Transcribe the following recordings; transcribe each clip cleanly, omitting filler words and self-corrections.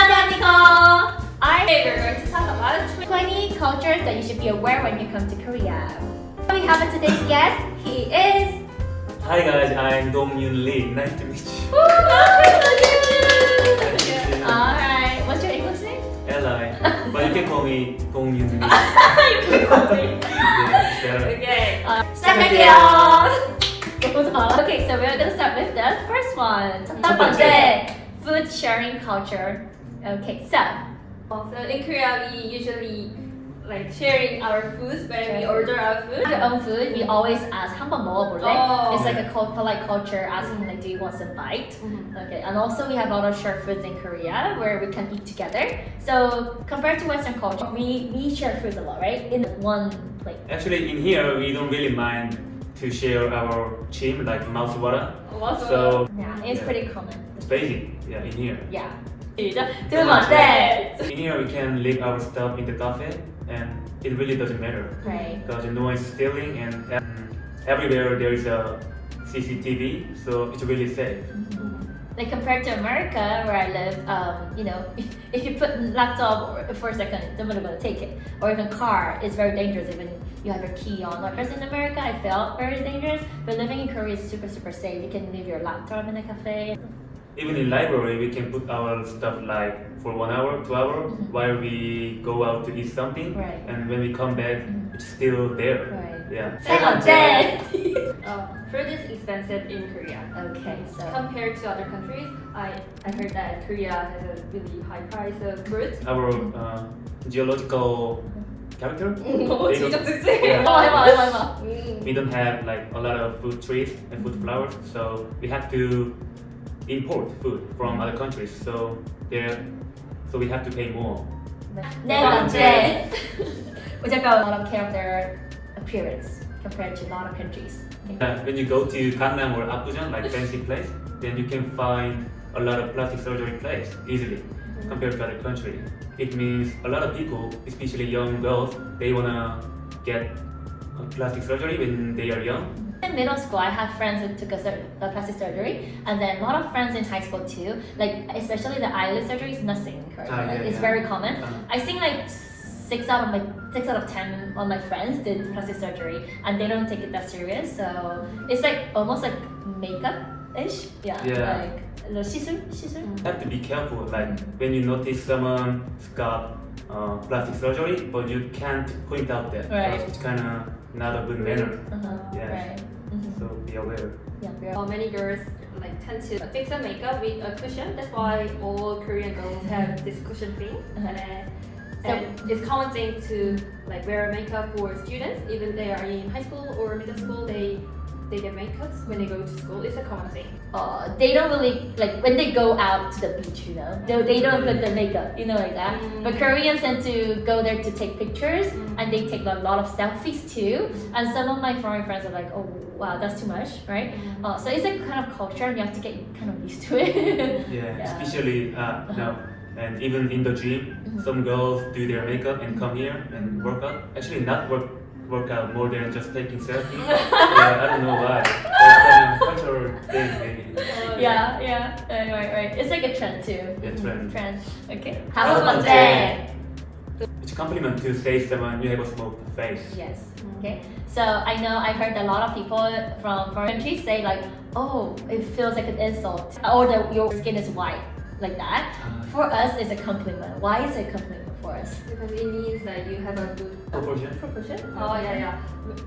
안녕하세요, Nicole. Today we're going to talk about 20 cultures that you should be aware when you come to Korea. We have today's guest. He is. Hi guys, I'm Dong Yoon Lee. Nice to meet you. Woo! Alright, what's your English name? Eli, but you can call me Dong Yoon Lee. You can call me. Yeah, better. Okay, 시작할게요. Okay, so we're gonna start with the first one. 첫 번째, food sharing culture. Okay, so in Korea, we usually like sharing our foods when we order our food. your own food, we always ask 한 번 먹어볼래? Oh. It's like a polite culture asking like, do you want some bite? Okay, and also we have a lot of shared foods in Korea where we can eat together. So compared to Western culture, we share foods a lot, right? In one plate. Actually, in here we don't really mind to share our chim, like mouth water. So Yeah, it's pretty common. it's basic. Yeah, in here. Yeah. 시작. 두 번째. In here we can leave our stuff in the cafe, and it really doesn't matter Right. because no one's stealing, and everywhere there is a CCTV, so it's really safe. Like compared to America, where I live, you know, if you put laptop for a second, someone's gonna take it. Or even car, it's very dangerous. Even you have your key on. Whereas in America, I felt very dangerous. But living in Korea is super safe. You can leave your laptop in a cafe. Even in library, we can put our stuff like for 1 hour, 2 hours while we go out to eat something, Right. and when we come back, it's still there. Right. Yeah. 세 번째. Food is expensive in Korea. Okay, so Compared to other countries, I heard that Korea has a really high price of fruit. Our geological character. 지적증지. Yeah. 해봐. We don't have like a lot of food trees and food flowers, so we have to import food from other countries. So we have to pay more. 네 번째. We talk about a lot of care of their appearance compared to a lot of countries. Okay. When you go to Gangnam or Apgujeong, like fancy place, then you can find a lot of plastic surgery place easily compared to other country. It means a lot of people, especially young girls, they wanna get plastic surgery when they are young. In middle school, I have friends who took a plastic surgery, and then a lot of friends in high school too. Like especially the eyelid surgery is nothing in Korea. Yeah, It's yeah. very common. I think like 6 out of 10 of my friends did plastic surgery, and they don't take it that serious. So it's like almost like makeup-ish. Yeah. Yeah. Like the 시술. You have to be careful, like when you notice someone's got plastic surgery, but you can't point out that. Right. It's kind of not a good manner. Yeah. Right. So be aware. Yeah. Many girls like tend to fix their makeup with a cushion. That's why all Korean girls have this cushion thing. And it's common thing to like wear makeup for students, even they are in high school or middle school. They get makeups when they go to school. It's a common thing. They don't really like when they go out to the beach, you know. They don't put the makeup, you know, like that. But Koreans tend to go there to take pictures, and they take a lot of selfies too. And some of my foreign friends are like, "Oh, wow, that's too much, right?" So it's a kind of culture, and you have to get kind of used to it. Yeah, Yeah. especially no. And even in the gym, some girls do their makeup and come here and work out. Actually, not work out more than just taking selfies. Yeah, I don't know why. That's kind of cultural thing, maybe. Yeah. Right. It's like a trend too. Yeah, trend. Okay. 다섯 다섯 번째. It's a compliment to say someone you have a small face. Yes. Okay. So I know I heard a lot of people from foreign countries say like, "Oh, it feels like an insult," or that your skin is white, like that. For us, it's a compliment. Why is it a compliment for us? Because it means that you have a good Proportion. proportion. Oh yeah.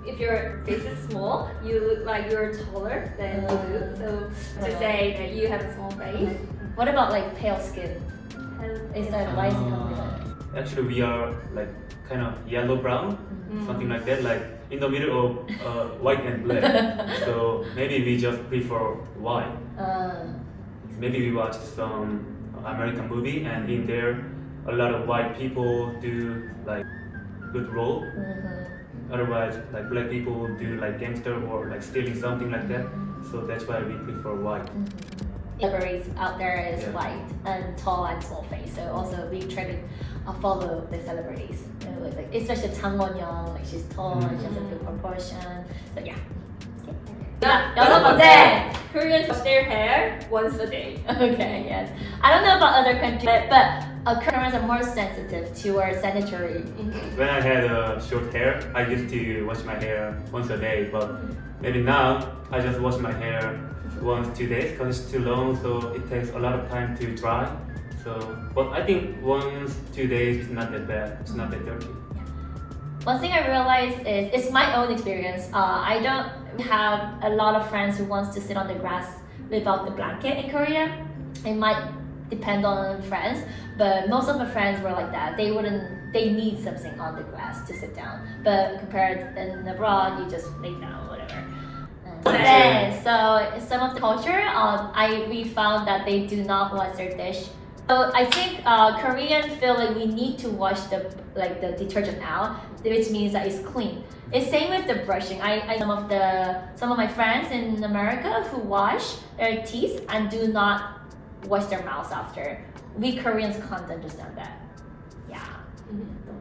If your face is small, you look like you're taller than you do. So to say that you have a small face. What about like pale skin? Is that why is it a compliment? Actually, we are like kind of yellow brown, something like that, like in the middle of white and black. So maybe we just prefer white. Maybe we watched some American movie, and in there, a lot of white people do like good role. Otherwise, like black people do like gangster or like stealing something like that. So that's why we prefer white. Celebrities out there is Yeah. white and tall and small face. So also we try to follow the celebrities, you know, like especially Chang Won-young, like she's tall and she has a good proportion. So yeah. Okay. 여섯 번째. Koreans wash their hair once a day. Okay, yes. I don't know about other countries, but Koreans are more sensitive to our sanitary. When I had short hair, I used to wash my hair once a day, but maybe now I just wash my hair once 2 days because it's too long, so it takes a lot of time to dry. So, but I think once 2 days is not that bad. It's not that dirty. One thing I realized is it's my own experience. I don't have a lot of friends who wants to sit on the grass without the blanket in Korea. It might depend on friends, but most of my friends were like that. They need something on the grass to sit down. But compared in abroad, you just lay down, whatever. Okay, so some of the culture, we found that they do not wash their dish. So I think Koreans feel like we need to wash the detergent now, which means that it's clean. It's same with the brushing. I some of my friends in America who wash their teeth and do not wash their mouths after. We Koreans can't understand that. Yeah.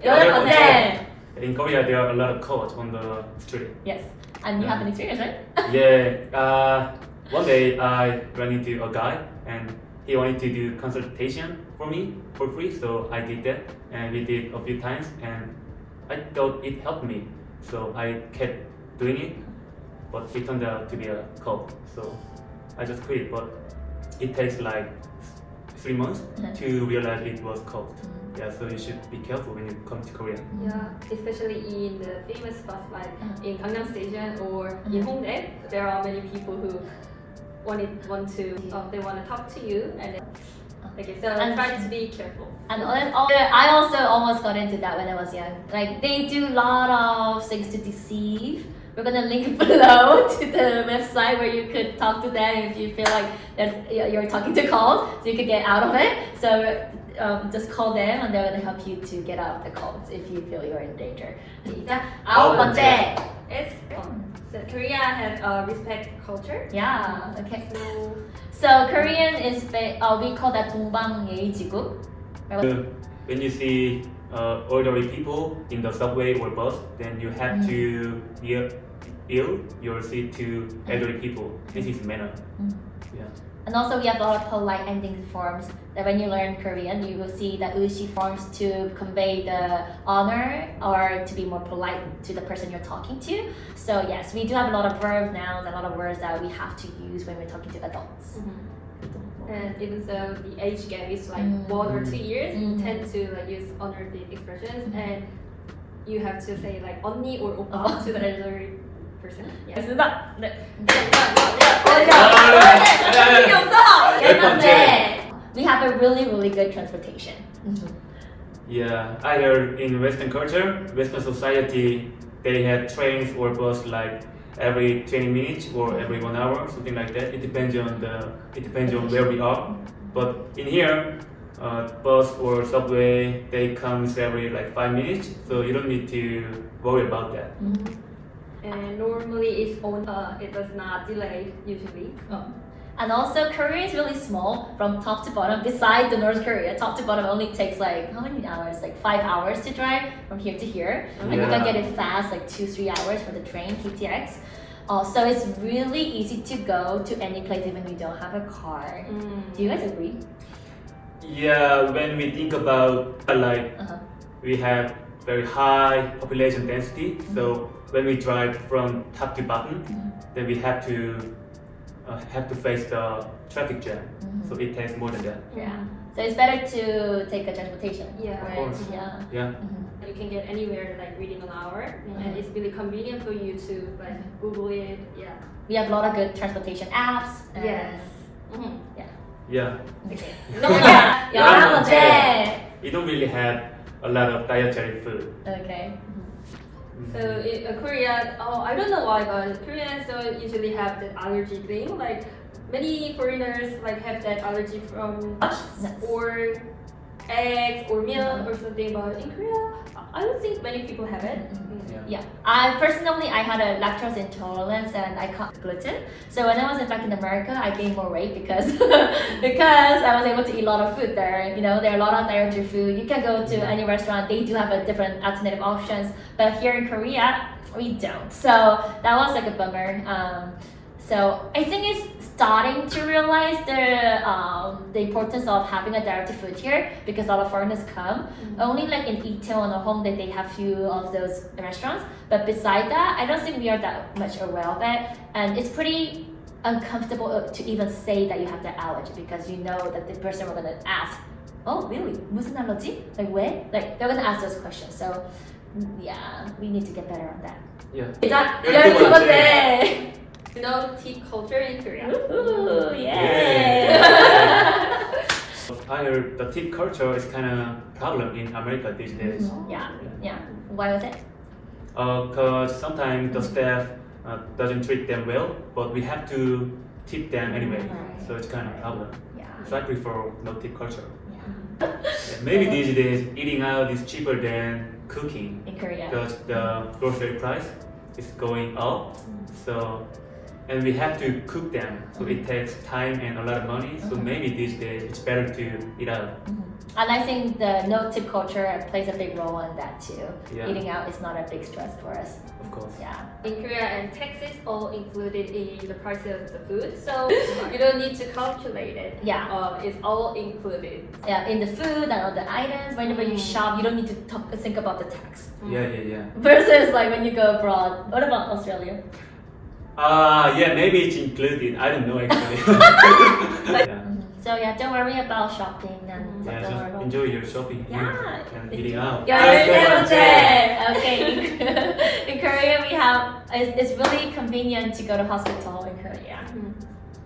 Yeah, in Korea, there are a lot of coats on the street. Yes. And you have an experience, right? Yeah. One day I ran into a guy and he wanted to do consultation for me for free, so I did that, and we did a few times, and I thought it helped me, so I kept doing it, but it turned out to be a cult, so I just quit. But it takes like 3 months to realize it was cult. Yeah, so you should be careful when you come to Korea. Yeah, especially in the famous spots like in Gangnam Station or in Hongdae, there are many people who they want to talk to you, and okay, so try to be careful. And I also almost got into that when I was young. Like they do a lot of things to deceive. We're gonna link below to the website where you could talk to them if you feel like that you're talking to calls, so you could get out of it. So just call them and they're gonna help you to get out of the calls if you feel you're in danger. 아홉 번째. It's so Korea has a respect culture. Yeah. Okay. So Korean is we call that 동방예의지국. When you see elderly people in the subway or bus, then you have to yield your seat to elderly people. This is manner. Yeah. And also we have a lot of polite ending forms that when you learn Korean, you will see the ushi forms to convey the honor or to be more polite to the person you're talking to. So yes, we do have a lot of verb nouns, a lot of words that we have to use when we're talking to adults. And even though the age gap is like 1 or 2 years, you tend to like use honorific expressions, and you have to say like 언니 or 오빠 to the elderly person. Yeah. We have a really good transportation. Yeah, either in Western culture, Western society, they have trains or bus like every 20 minutes or every 1 hour, something like that. It depends on where we are. But in here, bus or subway, they comes every like 5 minutes, so you don't need to worry about that. And normally it does not delay usually. And also Korea is really small from top to bottom. Besides the North Korea, top to bottom only takes like how many hours? Like 5 hours to drive from here to here. And you can get it fast, like 2-3 hours for the train, KTX. So it's really easy to go to any place even if you don't have a car. Do you guys agree? Yeah, when we think about we have very high population density, so when we drive from top to bottom, then we have to face the traffic jam. So it takes more than that. Yeah. So it's better to take a transportation. Yeah. Of course. Yeah. You can get anywhere like within an hour, and it's really convenient for you to like Google it. Yeah. We have a lot of good transportation apps. Yes. Yeah. Okay. 열한 번째. We don't really have a lot of dietary food. Okay. So in Korea, I don't know why, but Koreans don't usually have that allergy thing. Like many foreigners like have that allergy from nuts or eggs or milk or something. But in Korea, I don't think many people have it. Yeah. I had a lactose intolerance and I can't gluten. So when I was back in America, I gained more weight because because I was able to eat a lot of food there. You know, there are a lot of dietary food. You can go to any restaurant; they do have a different alternative options. But here in Korea, we don't. So that was like a bummer. So I think it's starting to realize the importance of having a dietary food here because a lot of foreigners come. Only like in Itaewon or Hongdae they have few of those restaurants, but beside that, I don't think we are that much aware of it, and it's pretty uncomfortable to even say that you have the allergy because you know that the person we're gonna ask, oh really? 무슨 allergy? Like where? Like they're gonna ask those questions. So yeah, we need to get better on that. Yeah. 자, 열두 12번째. No tip culture in Korea. Ooh, Yeah. yeah. I heard the tip culture is kind of problem in America these days. Yeah. Why was it? Because sometimes the staff doesn't treat them well, but we have to tip them anyway. Right. So it's kind of problem. Yeah. So I prefer no tip culture. Yeah. Yeah, maybe these days eating out is cheaper than cooking In Korea. because the grocery price is going up. So and we have to cook them, so it takes time and a lot of money. So maybe these days it's better to eat out. And I think the no tip culture plays a big role in that too. Yeah. Eating out is not a big stress for us. Of course. Yeah. In Korea and taxes all included in the price of the food, so you don't need to calculate it. Yeah. It's all included. Yeah, in the food and all the items, whenever you shop, you don't need to think about the tax. Yeah. Versus like when you go abroad. What about Australia? Yeah, maybe it's included. I don't know actually. Yeah. So yeah, don't worry about shopping and Yeah, don't worry just about enjoy your shopping here Yeah. and eating out. Okay. In Korea, we have it's really convenient to go to hospital in Korea.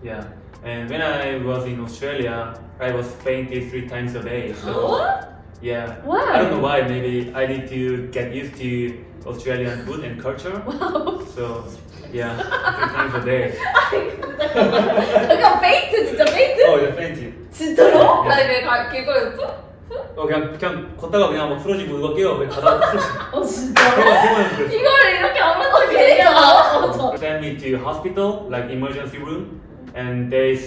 Yeah. And when I was in Australia, I was fainted 3 times a day. So What? yeah. Why? I don't know why. Maybe I need to get used to Australian food and culture. Wow. So yeah, 3 times a day. 잠깐 페인트 진짜 페인트? Yeah, fainted. 진짜로? 나 그걸 그냥 걷다가 그냥 막 풀어지고 누가 깨워 그냥 가다가 풀어지고. 진짜로? 그랬어. 이걸 이렇게 아무렇게 얘기하나? Sent me to hospital, like emergency room, and they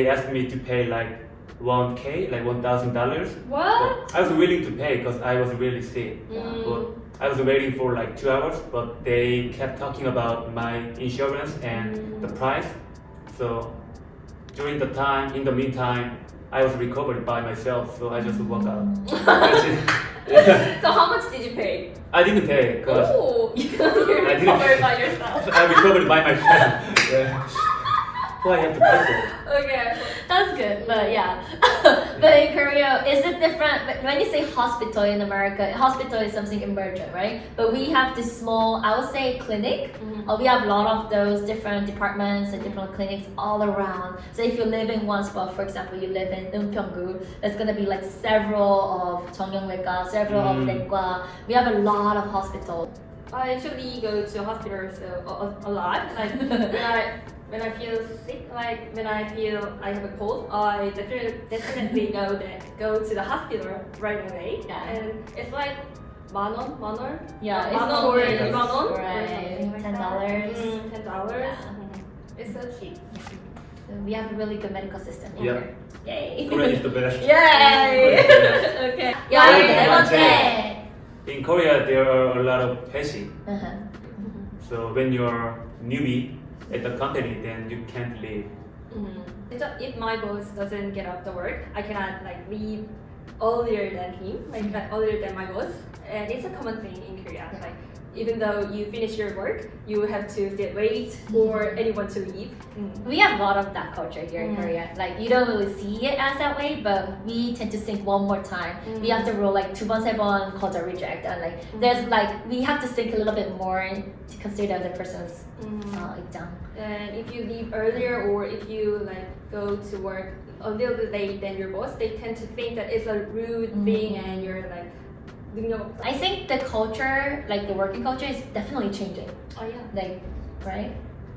asked me to pay like 1K, like $1,000. What? I was willing to pay because I was really sick. But I was waiting for like 2 hours, but they kept talking about my insurance and the price. So during the time, in the meantime, I was recovered by myself, so I just walked out. That's it. Yeah. So how much did you pay? I didn't pay because Oh, you're I didn't- recovered by yourself. I recovered by myself. Yeah. So I have to pay for it. Okay. That's good, but yeah. But in Korea, is it different? When you say hospital in America, hospital is something emergent, right? But we have this small, I would say, clinic. We have a lot of those different departments and different clinics all around. So if you live in one spot, for example, you live in Eunpyeonggu, there's gonna be like several of 정형외과, several of 내과. We have a lot of hospitals. I actually go to hospitals a lot. Like when I feel sick, like when I feel I have a cold, I definitely go to the hospital right away. Yeah. And it's like 만 원? Yeah, 만 원 or Yes. 2만 원? Right, $10. $10. Yeah. It's so cheap. So we have a really good medical system Yeah. here. Yay! Korea is the best. Yay! Okay. 네 번째. In Korea, there are a lot of passing. Uh-huh. So when you're newbie at the company, then you can't leave. If my boss doesn't get up to work, I cannot like leave earlier than him, like earlier than my boss. And it's a common thing in Korea. Yeah. Like even though you finish your work, you have to still wait for anyone to leave. We have a lot of that culture here in Korea. Like you don't really see it as that way, but we tend to think one more time. We have to roll like 2번, 3번 거절 reject, and like there's like we have to think a little bit more to consider the other person's 입장. And if you leave earlier or if you like go to work a little bit late than your boss, they tend to think that it's a rude thing and you're like 능력. I think the culture, like the working culture, is definitely changing. Oh yeah. Like, right?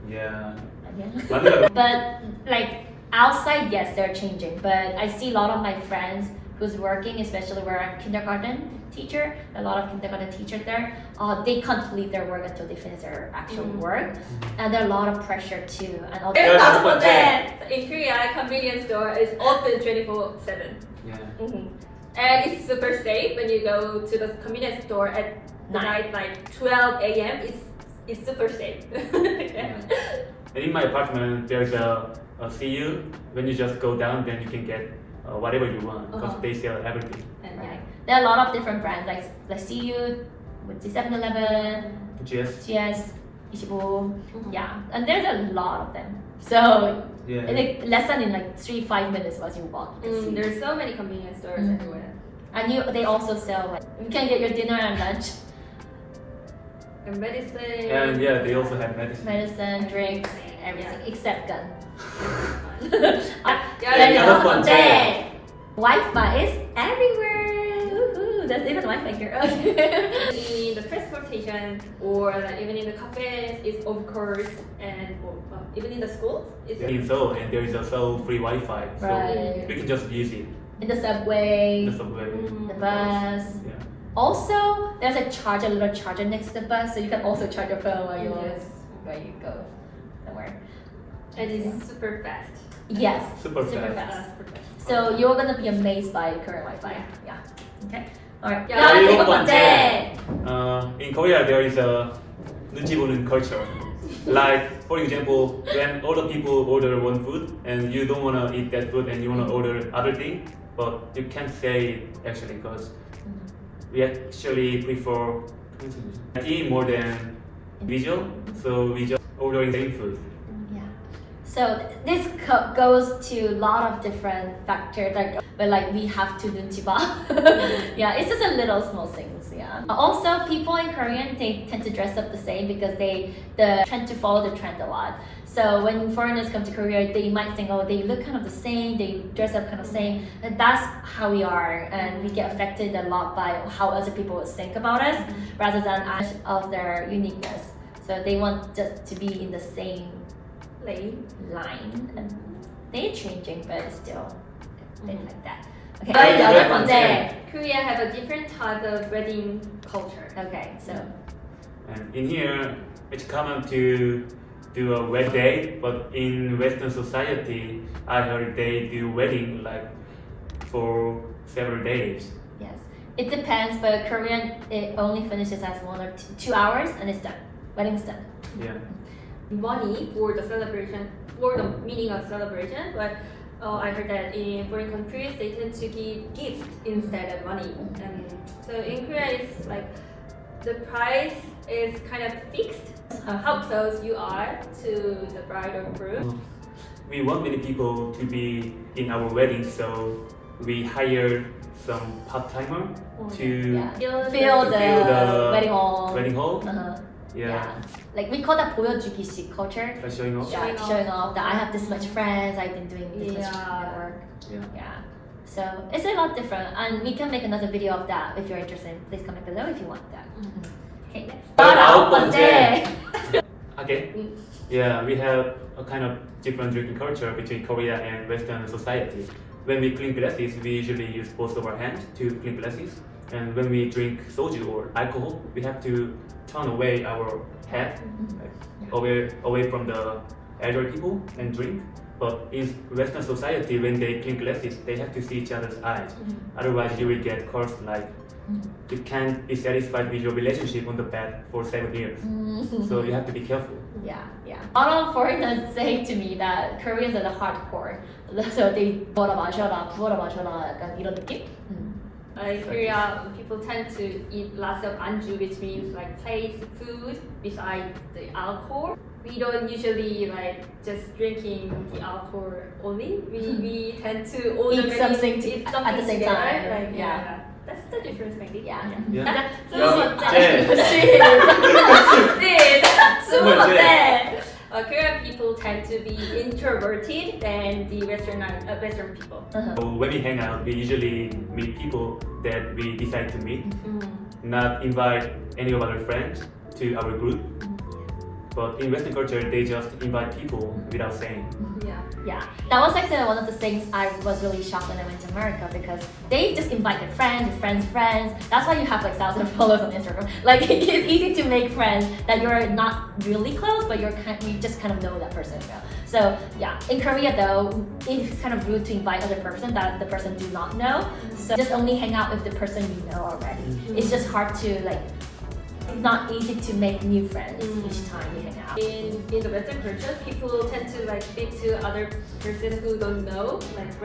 Yeah. Yeah. But like outside, yes, they're changing. But I see a lot of my friends who's working, especially where I'm kindergarten teacher, a lot of kindergarten teachers there, they can't leave their work until they finish their actual work, and there's a lot of pressure too. And also, 다섯 번째. In Korea, convenience store is open 24/7. Yeah. And it's super safe when you go to the convenience store at night, like 12 a.m. It's super safe. And in my apartment, there's a see you. When you just go down, then you can get whatever you want because they sell everything. And Right. There are a lot of different brands like CU, with the 7-Eleven, GS. GS, Ishibo, yeah, and there's a lot of them. So Yeah. I think less than in like 3-5 minutes once you walk, you can see. there's so many convenience stores Mm. everywhere. And they also sell like you can get your dinner and lunch, And medicine. And yeah, they also have medicine. medicine, drinks, everything except gun. Yeah, another fun day. Wi-Fi is everywhere. Woohoo! There's even Wi-Fi here. Okay. In the transportation or like even in the cafes, it's of course, and even in the schools, it's In Seoul, and there is a Seoul free Wi-Fi, so Right. we can just use it. In the subway, The subway. the bus. Yeah. Also, there's a little charger next to the bus, so you can also charge your phone while Yes. you go somewhere. and it's super fast. Yes, Super super fast. fast. Super fast. So you're gonna be amazed by current Wi-Fi. Yeah. Okay. Alright. Yeah, 야, 이거 이거 번째. 번째. In Korea, there is a 눈치보는 culture. Like, for example, when other people order one food and you don't want to eat that food and you want to order other thing, but you can't say it actually because we actually prefer eating more than visual, so we just ordering same food. Yeah. So this goes to a lot of different factors, but we have to 눈치봐. Yeah, it's just a little small things. Yeah. Also, people in Korean they tend to dress up the same because they tend to follow the trend a lot. So when foreigners come to Korea, they might think, oh, they look kind of the same, they dress up kind of same. And that's how we are, and we get affected a lot by how other people would think about us, rather than us of their uniqueness. So they want just to be in the same line, and they're changing, but still a bit like that. Okay. 여덟 번째. 번째. Korea have a different type of wedding culture. Okay, so And in here, it's common to do a wed day, but in Western society, I heard they do wedding like for several days. yes, it depends, but Korean it only finishes as 1 or 2 hours and it's done. Wedding's done. Yeah. Money for the celebration, for the meaning of celebration, but I heard that in foreign countries they tend to give gifts instead of money. And so in Korea, it's like the price is kind of fixed. How close you are to the bride or groom. We want many people to be in our wedding, so we hire some part-timer to Yeah. Fill Fill the the wedding hall. wedding hall. Uh-huh. Yeah. Like we call that 보여주기식 culture. By showing off. Yeah, showing off that I have this much friends, I've been doing this much Yeah. work. Yeah. Yeah. So it's a lot different, and we can make another video of that if you're interested. Please comment below if you want that. Okay, next. 아홉 번째. 번째. Okay. Yeah, we have a kind of different drinking culture between Korea and Western society. When we clean glasses, we usually use both of our hands to clean glasses. And when we drink soju or alcohol, we have to turn away our head, like away from the elderly people and drink. But in Western society, when they clean glasses, they have to see each other's eyes. Otherwise, you will get cursed like you can't be satisfied with your relationship on the bed for 7 years. So you have to be careful. Yeah. A lot of foreigners say to me that Koreans are the hardcore. So they 부어라 마셔라 약간 이런 느낌? In Korea, people tend to eat lots of anju, which means like place food beside the alcohol. We don't usually like just drinking the alcohol only. We tend to order Eat something eat at the same together. time. Like, Yeah. That's the difference maybe. Yeah. Yeah. 두 야, 번째. 두 번째. Korean people tend to be introverted than the Western people. So when we hang out, we usually meet people that we decide to meet, not invite any of our friends to our group. But in Western culture, they just invite people without saying. Yeah, that was like one of the things I was really shocked when I went to America, because they just invite their friends. That's why you have like thousands of followers on Instagram. Like it's easy to make friends that you're not really close, but you just kind of know that person. So yeah, in Korea though, it's kind of rude to invite other person that the person do not know. So just only hang out with the person you know already. It's just hard to like it's not easy to make new friends each time you hang out. In the Western culture, people tend to like speak to other person who don't know, like to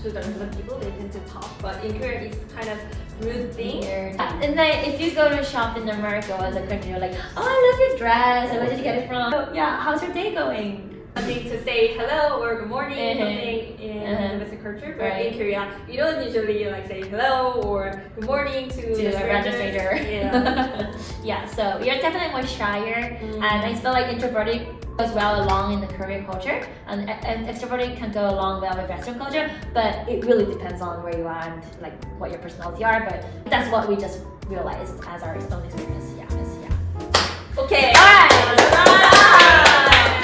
the random people. They tend to talk, but in Korea, it's kind of rude thing. Weird. And then if you go to shop in America as a Korean, you're like, oh, I love your dress. Where did you get it from? Oh, yeah, how's your day going? Something to say hello or good morning, something in the Western culture, but in Korea, you don't usually like say hello or good morning to a random stranger. Yeah. Yeah, so you're definitely more shyer, and I feel like introverted goes well along in the Korean culture, and extroverted can go along well with Western culture, but it really depends on where you are and like what your personality are. But that's what we just realized as our own experience. Yeah. Okay. Alright.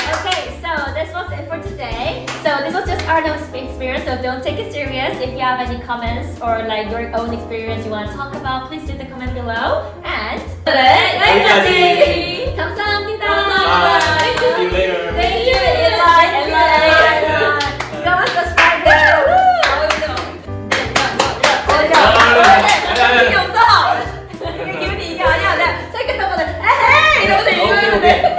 Okay, so this was it for today. So this was just our own experience, so don't take it serious. If you have any comments or like your own experience you want to talk about, please leave the comment below. And 여기까지. 감사합니다. Bye. See you later. Thank you. Bye. And bye. Go and subscribe there. 이게 없어. 이게 기분이 이게 아니야. 내가 생각했던 거는 에헤이 이러면서 이거 했는데.